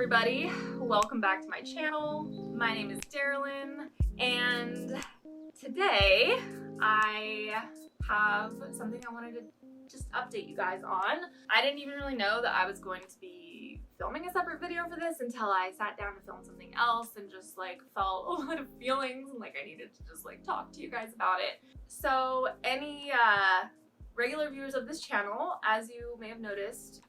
everybody, welcome back to my channel. My name is Darylyn, and today I have something I wanted to just update you guys on. I didn't even really know that I was going to be filming a separate video for this until I sat down to film something else and just like felt a lot of feelings and like I needed to just like talk to you guys about it. So any regular viewers of this channel, as you may have noticed,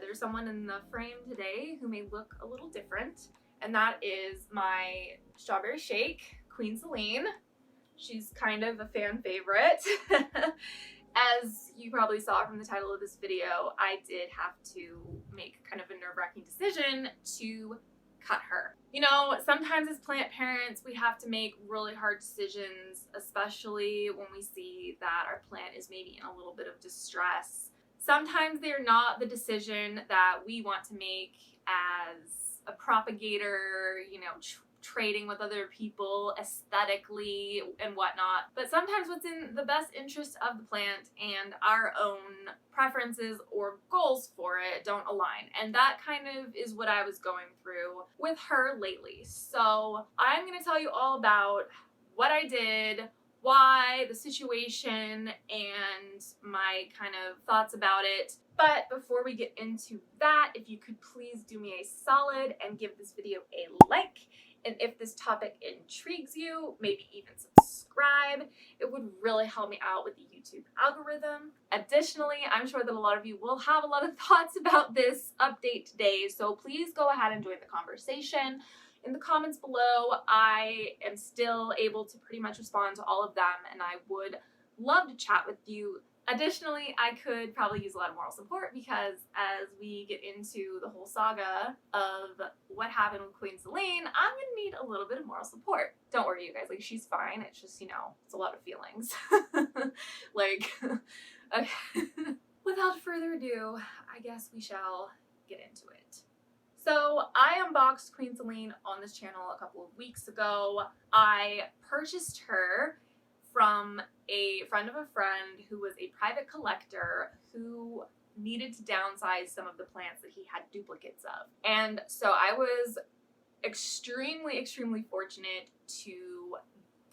there's someone in the frame today who may look a little different, and that is my strawberry shake, Queen Celine. She's kind of a fan favorite. As you probably saw from the title of this video, I did have to make kind of a nerve-wracking decision to cut her. You know, sometimes as plant parents, we have to make really hard decisions, especially when we see that our plant is maybe in a little bit of distress. Sometimes they're not the decision that we want to make as a propagator, you know, trading with other people aesthetically and whatnot. But sometimes what's in the best interest of the plant and our own preferences or goals for it don't align. And that kind of is what I was going through with her lately. So I'm going to tell you all about what I did, why, the situation, and my kind of thoughts about it. But before we get into that, if you could please do me a solid and give this video a like. And if this topic intrigues you, maybe even subscribe. It would really help me out with the YouTube algorithm. Additionally, I'm sure that a lot of you will have a lot of thoughts about this update today, so please go ahead and join the conversation in the comments below. I am still able to pretty much respond to all of them, and I would love to chat with you. Additionally, I could probably use a lot of moral support because as we get into the whole saga of what happened with Queen Celine, I'm gonna need a little bit of moral support. Don't worry, you guys, like, she's fine. It's just, you know, it's a lot of feelings. Like, okay. Without further ado, I guess we shall get into it. So I unboxed Queen Celine on this channel a couple of weeks ago. I purchased her from a friend of a friend who was a private collector who needed to downsize some of the plants that he had duplicates of. And so I was extremely fortunate to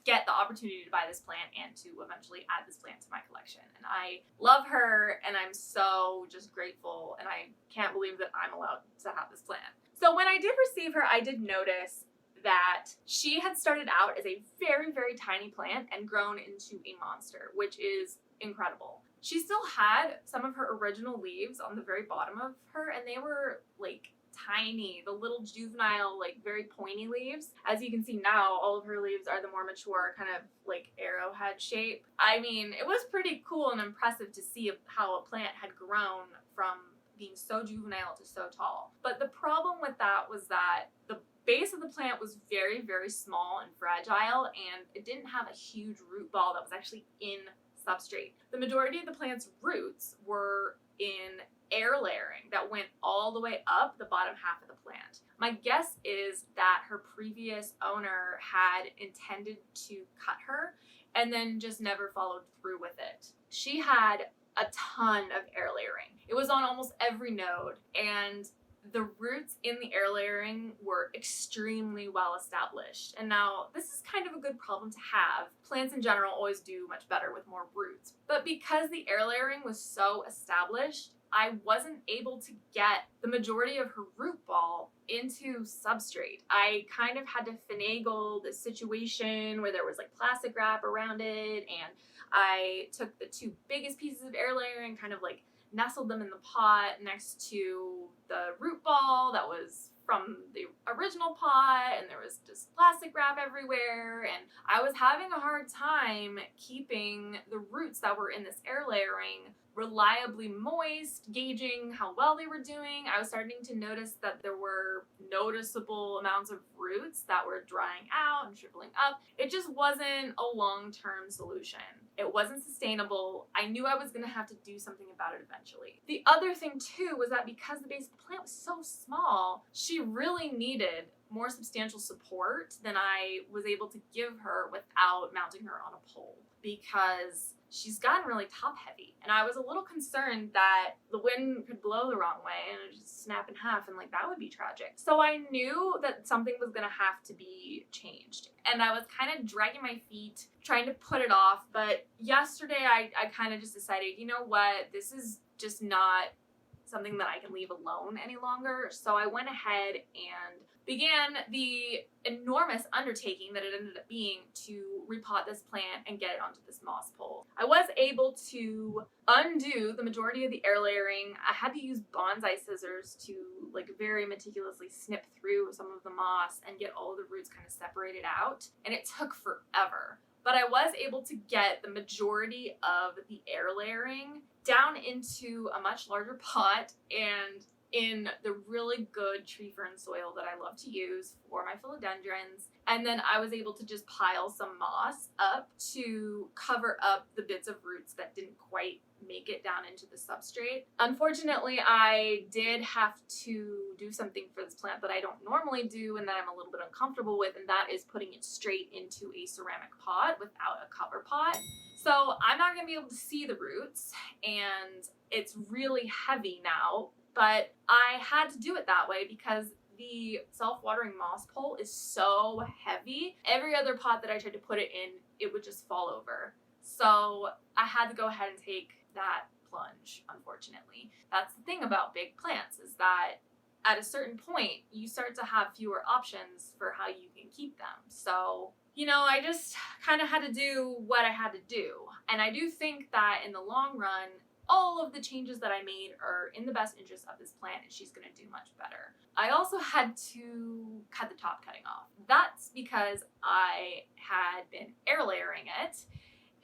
get the opportunity to buy this plant and to eventually add this plant to my collection. And I love her, and I'm so just grateful, and I can't believe that I'm allowed to have this plant. So when I did receive her, I did notice that she had started out as a very tiny plant and grown into a monster, which is incredible. She still had some of her original leaves on the very bottom of her, and they were like tiny, the little juvenile, like very pointy leaves. As you can see now, all of her leaves are the more mature kind of like arrowhead shape. I mean, it was pretty cool and impressive to see how a plant had grown from being so juvenile to so tall. But the problem with that was that the base of the plant was very small and fragile, and it didn't have a huge root ball that was actually in substrate. The majority of the plant's roots were in air layering that went all the way up the bottom half of the plant. My guess is that her previous owner had intended to cut her and then just never followed through with it. She had a ton of air layering. It was on almost every node, and the roots in the air layering were extremely well established. And now this is kind of a good problem to have. Plants in general always do much better with more roots. But because the air layering was so established, I wasn't able to get the majority of her root ball into substrate. I kind of had to finagle the situation where there was like plastic wrap around it, and I took the two biggest pieces of air layering, kind of like nestled them in the pot next to the root ball that was from the original pot, and there was just plastic wrap everywhere, and I was having a hard time keeping the roots that were in this air layering reliably moist, gauging how well they were doing. I was starting to notice that there were noticeable amounts of roots that were drying out and shriveling up. It just wasn't a long-term solution. It wasn't sustainable. I knew I was gonna have to do something about it eventually. The other thing too was that because the base of the plant was so small, she really needed more substantial support than I was able to give her without mounting her on a pole, because she's gotten really top heavy. And I was a little concerned that the wind could blow the wrong way and it would just snap in half, and like that would be tragic. So I knew that something was gonna have to be changed. And I was kind of dragging my feet, trying to put it off. But yesterday I kind of just decided, you know what, this is just not something that I can leave alone any longer. So I went ahead and began the enormous undertaking that it ended up being to repot this plant and get it onto this moss pole. I was able to undo the majority of the air layering. I had to use bonsai scissors to like very meticulously snip through some of the moss and get all of the roots kind of separated out, and it took forever. But I was able to get the majority of the air layering down into a much larger pot and in the really good tree fern soil that I love to use for my philodendrons. And then I was able to just pile some moss up to cover up the bits of roots that didn't quite make it down into the substrate. Unfortunately, I did have to do something for this plant that I don't normally do and that I'm a little bit uncomfortable with, and that is putting it straight into a ceramic pot without a cover pot. So I'm not going to be able to see the roots, and it's really heavy now, but I had to do it that way because the self-watering moss pole is so heavy. Every other pot that I tried to put it in, it would just fall over. So I had to go ahead and take that plunge, unfortunately. That's the thing about big plants, is that at a certain point, you start to have fewer options for how you can keep them. So, you know, I just kind of had to do what I had to do. And I do think that in the long run, all of the changes that I made are in the best interest of this plant, and she's gonna do much better. I also had to cut the top cutting off. That's because I had been air layering it,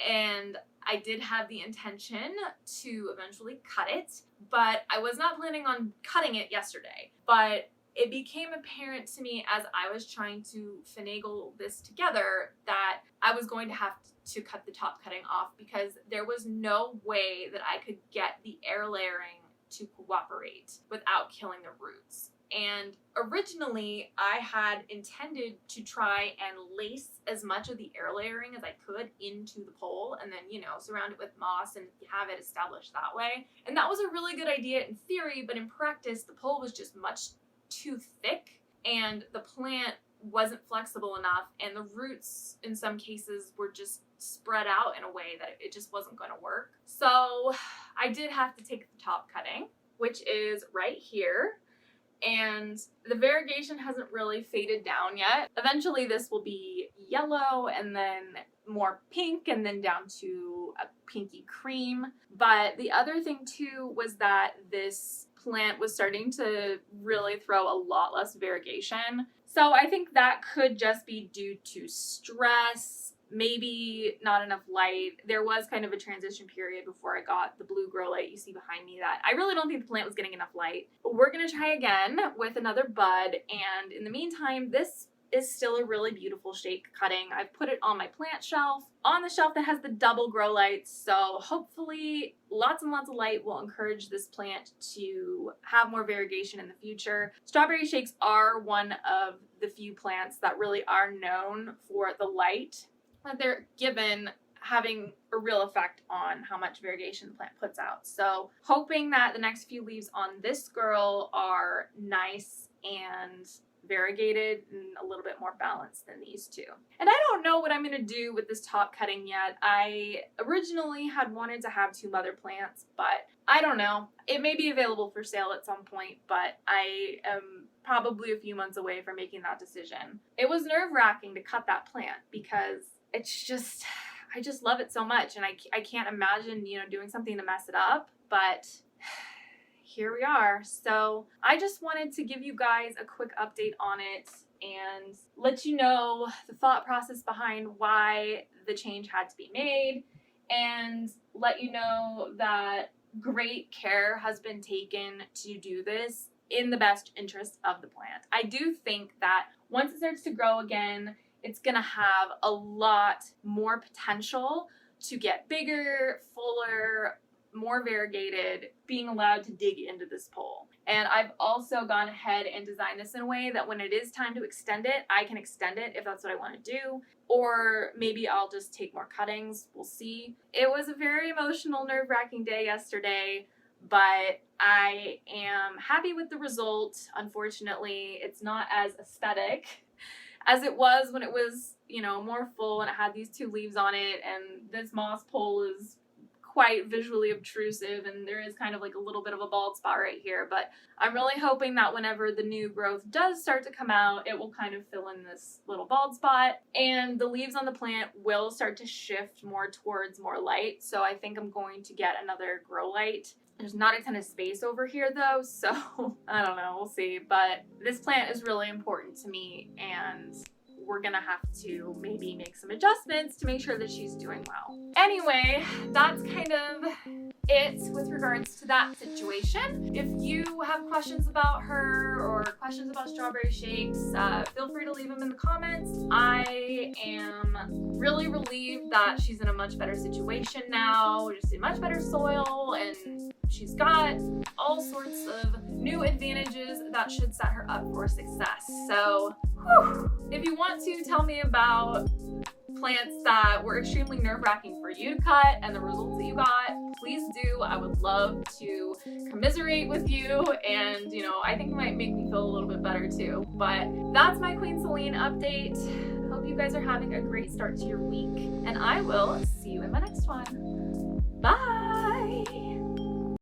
and I did have the intention to eventually cut it, but I was not planning on cutting it yesterday. But it became apparent to me as I was trying to finagle this together that I was going to have to cut the top cutting off because there was no way that I could get the air layering to cooperate without killing the roots. And originally I had intended to try and lace as much of the air layering as I could into the pole and then, you know, surround it with moss and have it established that way. And that was a really good idea in theory, but in practice, the pole was just much too thick and the plant wasn't flexible enough, and the roots in some cases were just spread out in a way that it just wasn't going to work. So I did have to take the top cutting, which is right here. And the variegation hasn't really faded down yet. Eventually this will be yellow and then more pink and then down to a pinky cream. But the other thing too was that this plant was starting to really throw a lot less variegation. So I think that could just be due to stress, maybe not enough light. There was kind of a transition period before I got the blue grow light you see behind me that I really don't think the plant was getting enough light. But we're gonna try again with another bud, and in the meantime, this is still a really beautiful shake cutting. I've put it on my plant shelf, on the shelf that has the double grow lights, so hopefully lots and lots of light will encourage this plant to have more variegation in the future. Strawberry shakes are one of the few plants that really are known for the light that they're given having a real effect on how much variegation the plant puts out. So hoping that the next few leaves on this girl are nice and variegated and a little bit more balanced than these two. And I don't know what I'm going to do with this top cutting yet. I originally had wanted to have two mother plants, but I don't know. It may be available for sale at some point, but I am probably a few months away from making that decision. It was nerve-wracking to cut that plant because it's just, I just love it so much, and I can't imagine, you know, doing something to mess it up, but here we are. So I just wanted to give you guys a quick update on it and let you know the thought process behind why the change had to be made, and let you know that great care has been taken to do this in the best interest of the plant. I do think that once it starts to grow again, it's gonna have a lot more potential to get bigger, fuller, more variegated, being allowed to dig into this pole. And I've also gone ahead and designed this in a way that when it is time to extend it, I can extend it if that's what I want to do. Or maybe I'll just take more cuttings. We'll see. It was a very emotional, nerve-wracking day yesterday, but I am happy with the result. Unfortunately, it's not as aesthetic as it was when it was, you know, more full and it had these 2 leaves on it, and this moss pole is quite visually obtrusive and there is kind of like a little bit of a bald spot right here, but I'm really hoping that whenever the new growth does start to come out, it will kind of fill in this little bald spot and the leaves on the plant will start to shift more towards more light. So I think I'm going to get another grow light. There's not a ton of space over here though, so I don't know, we'll see. But this plant is really important to me and we're gonna have to maybe make some adjustments to make sure that she's doing well. Anyway, that's kind of it with regards to that situation. If you have questions about her or questions about strawberry shakes, feel free to leave them in the comments. I am really relieved that she's in a much better situation now, just in much better soil, and she's got all sorts of new advantages that should set her up for success. So, if you want to tell me about plants that were extremely nerve-wracking for you to cut and the results that you got, please do. I would love to commiserate with you, and you know, I think it might make me feel a little bit better too. But that's my Queen Celine update. Hope you guys are having a great start to your week, and I will see you in my next one. Bye!